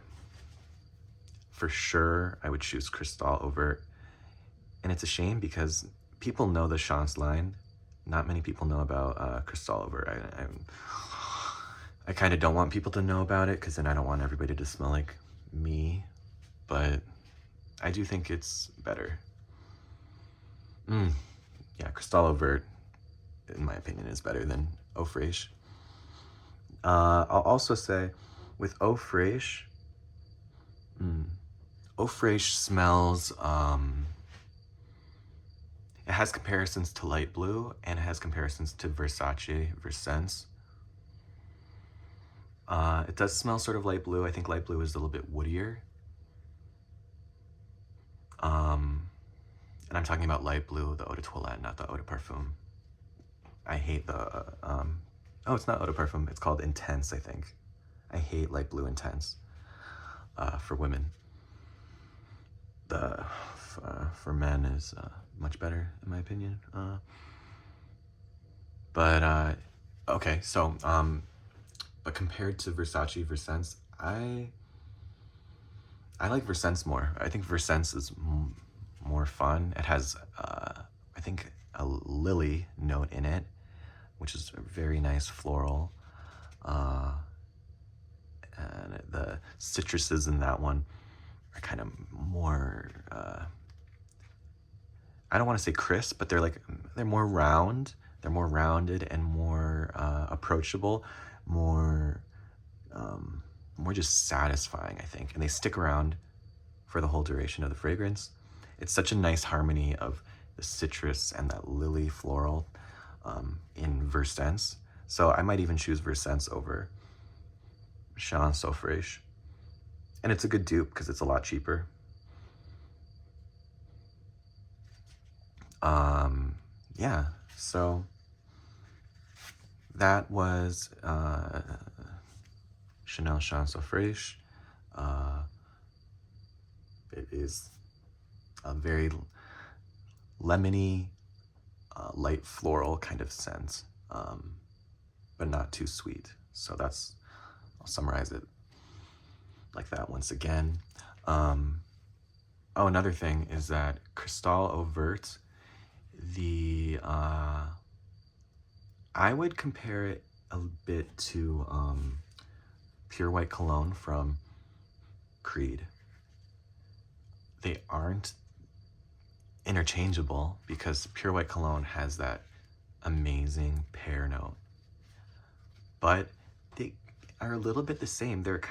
for sure, I would choose Cristalle Eau Verte. And it's a shame because people know the Chance line. Not many people know about Cristalle Eau Verte. I kind of don't want people to know about it because then I don't want everybody to smell like me. But I do think it's better. Yeah, Cristalle Eau Verte, in my opinion, is better than Eau Fraiche. I'll also say with Eau Fraiche, Eau Fraiche smells, it has comparisons to light blue and it has comparisons to Versace Versense. It does smell sort of light blue. I think light blue is a little bit woodier. And I'm talking about light blue, the Eau de Toilette, not the Eau de Parfum. I hate the, oh, it's not Eau de Parfum, it's called Intense, I think. I hate light blue Intense for women. For men is much better, in my opinion. Okay, so, but compared to Versace Versense, I like Versense more. I think Versense is more fun. It has, I think, a lily note in it, which is a very nice floral. And the citruses in that one are kind of more, I don't want to say crisp, but they're more round. They're more rounded and more approachable, more just satisfying, I think. And they stick around for the whole duration of the fragrance. It's such a nice harmony of the citrus and that lily floral in Versense. So I might even choose Versense over Chance Fraiche. And it's a good dupe because it's a lot cheaper. Yeah, so that was Chanel Chance Fraiche. It is a very lemony, light floral kind of scent, but not too sweet. So I'll summarize it like that once again. Oh, another thing is that Cristalle Eau Verte, I would compare it a bit to Pure White Cologne from Creed. They aren't interchangeable because Pure White Cologne has that amazing pear note, but they are a little bit the same. They're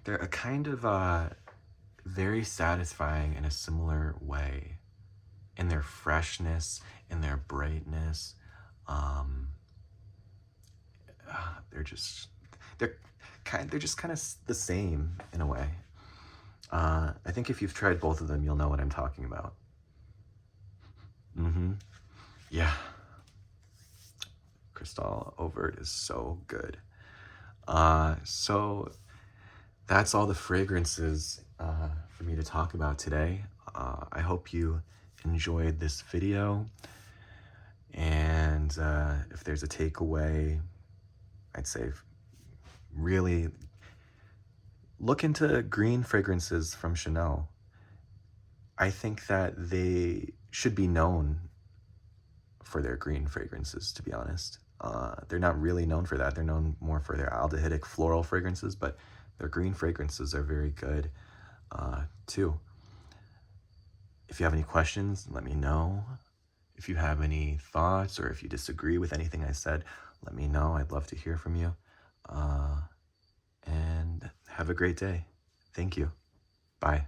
a kind of very satisfying in a similar way in their freshness, in their brightness. They're just kind of the same in a way. I think if you've tried both of them, you'll know what I'm talking about. Yeah. Cristalle Eau Verte is so good. So that's all the fragrances for me to talk about today. I hope you enjoyed this video. And if there's a takeaway, I'd say really look into green fragrances from Chanel. I think that they should be known for their green fragrances, to be honest. They're not really known for that. They're known more for their aldehydic floral fragrances, but their green fragrances are very good too. If you have any questions, let me know. If you have any thoughts or if you disagree with anything I said, let me know. I'd love to hear from you. And have a great day. Thank you. Bye.